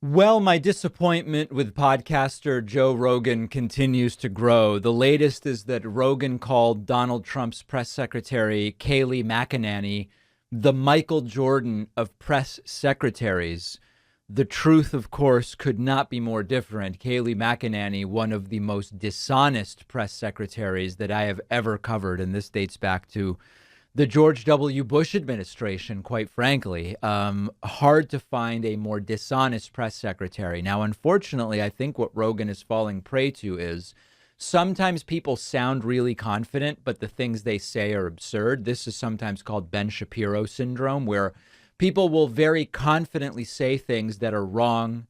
Well, my disappointment with podcaster Joe Rogan continues to grow. The latest is that Rogan called Donald Trump's press secretary, Kayleigh McEnany, the Michael Jordan of press secretaries. The truth, of course, could not be more different. Kayleigh McEnany, one of the most dishonest press secretaries that I have ever covered, and this dates back to the George W. Bush administration, quite frankly. Hard to find a more dishonest press secretary. Now, unfortunately, I think what Rogan is falling prey to is sometimes people sound really confident, but the things they say are absurd. This is sometimes called Ben Shapiro syndrome, where people will very confidently say things that are wrong,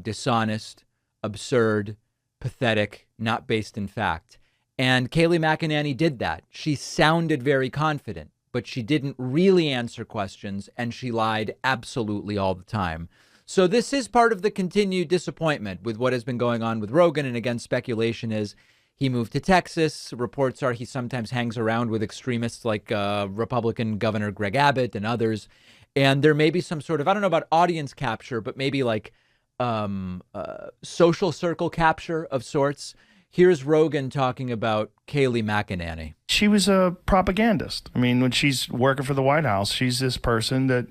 dishonest, absurd, pathetic, not based in fact. And Kayleigh McEnany did that. She sounded very confident, but she didn't really answer questions, and she lied absolutely all the time. So this is part of the continued disappointment with what has been going on with Rogan. And again, speculation is he moved to Texas. Reports are he sometimes hangs around with extremists like Republican Governor Greg Abbott and others. And there may be some sort of, I don't know about audience capture, but maybe like social circle capture of sorts. Here's Rogan talking about Kayleigh McEnany. She was a propagandist. I mean, when she's working for the White House, she's this person that,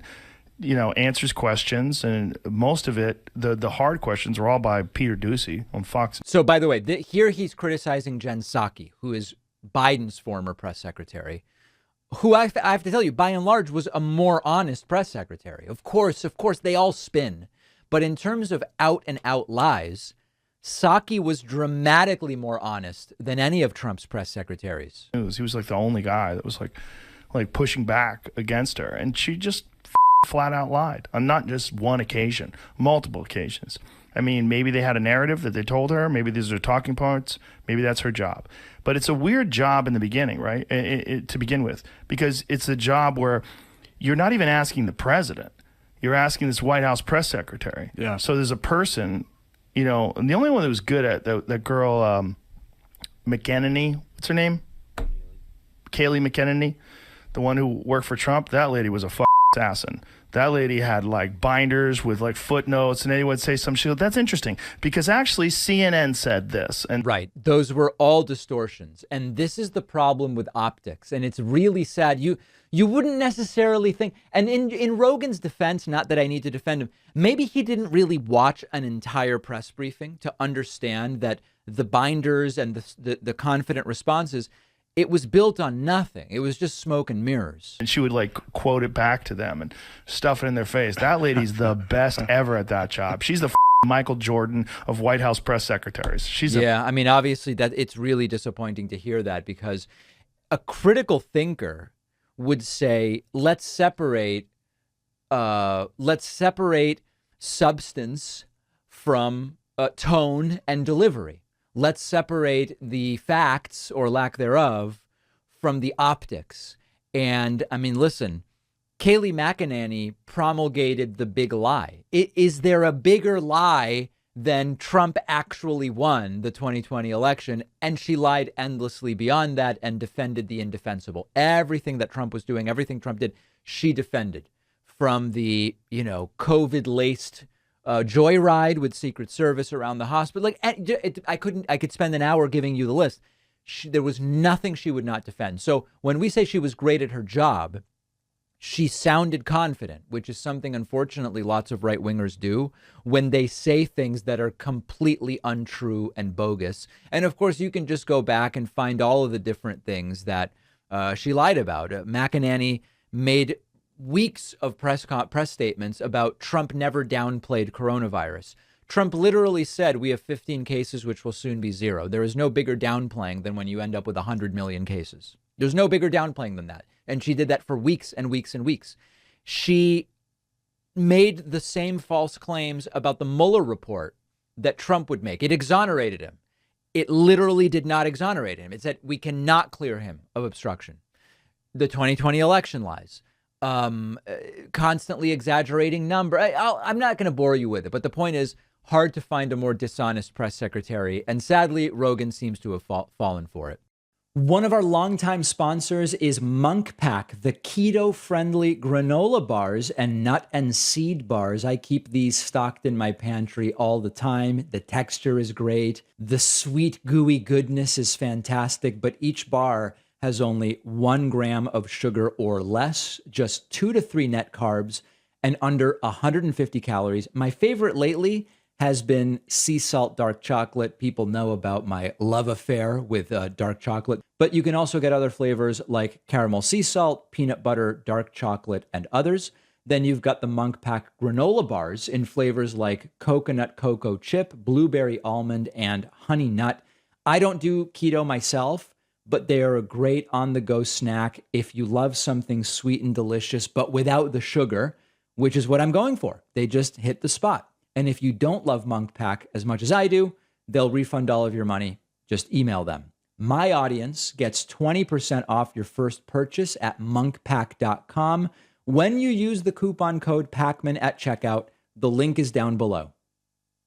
answers questions, and most of it, the hard questions, are all by Peter Doocy on Fox. So, by the way, here he's criticizing Jen Psaki, who is Biden's former press secretary, who I have to tell you, by and large, was a more honest press secretary. Of course, they all spin. But in terms of out and out lies, Psaki was dramatically more honest than any of Trump's press secretaries. He was like the only guy that was like pushing back against her. And she just flat out lied on not just one occasion, multiple occasions. I mean, maybe they had a narrative that they told her. Maybe these are talking points. Maybe that's her job. But it's a weird job in the beginning, right? To begin with, because it's a job where you're not even asking the president. You're asking this White House press secretary. Yeah. So there's a person, and the only one that was good at that girl, McEnany, what's her name? Kayleigh McEnany, the one who worked for Trump. That lady was a assassin. That lady had like binders with like footnotes, and anyone would say some shit. That's interesting because actually CNN said this. And right. Those were all distortions. And this is the problem with optics. And it's really sad. You wouldn't necessarily think, and in Rogan's defense, not that I need to defend him, maybe he didn't really watch an entire press briefing to understand that the binders and the confident responses, it was built on nothing. It was just smoke and mirrors. And she would like quote it back to them and stuff it in their face. That lady's the best ever at that job. She's the Michael Jordan of White House press secretaries. I mean, obviously that it's really disappointing to hear that, because a critical thinker would say, let's separate substance from tone and delivery. Let's separate the facts or lack thereof from the optics. And I mean, listen, Kayleigh McEnany promulgated the big lie. Is there a bigger lie than Trump actually won the 2020 election? And she lied endlessly beyond that and defended the indefensible. Everything that Trump was doing, everything Trump did, she defended, from the, COVID-laced joyride with Secret Service around the hospital. Like, I could spend an hour giving you the list. There was nothing she would not defend. So when we say she was great at her job, she sounded confident, which is something, unfortunately, lots of right wingers do when they say things that are completely untrue and bogus. And of course, you can just go back and find all of the different things that she lied about. McEnany made weeks of press statements about Trump never downplayed coronavirus. Trump literally said we have 15 cases, which will soon be zero. There is no bigger downplaying than when you end up with 100 million cases. There's no bigger downplaying than that. And she did that for weeks and weeks and weeks. She made the same false claims about the Mueller report that Trump would make. It exonerated him. It literally did not exonerate him. It said we cannot clear him of obstruction. The 2020 election lies. Constantly exaggerating number. I'm not going to bore you with it, but the point is, hard to find a more dishonest press secretary. And sadly, Rogan seems to have fallen for it. One of our longtime sponsors is Monk Pack, the keto-friendly granola bars and nut and seed bars. I keep these stocked in my pantry all the time. The texture is great. The sweet, gooey goodness is fantastic, but each bar has only 1 gram of sugar or less, just 2 to 3 net carbs, and under 150 calories. My favorite lately has been sea salt dark chocolate. People know about my love affair with dark chocolate, but you can also get other flavors like caramel sea salt, peanut butter, dark chocolate, and others. Then you've got the Monk Pack granola bars in flavors like coconut cocoa chip, blueberry almond, and honey nut. I don't do keto myself, but they are a great on-the-go snack if you love something sweet and delicious, but without the sugar, which is what I'm going for. They just hit the spot. And if you don't love Monk Pack as much as I do, they'll refund all of your money. Just email them. My audience gets 20% off your first purchase at monkpack.com when you use the coupon code PACMAN at checkout. The link is down below.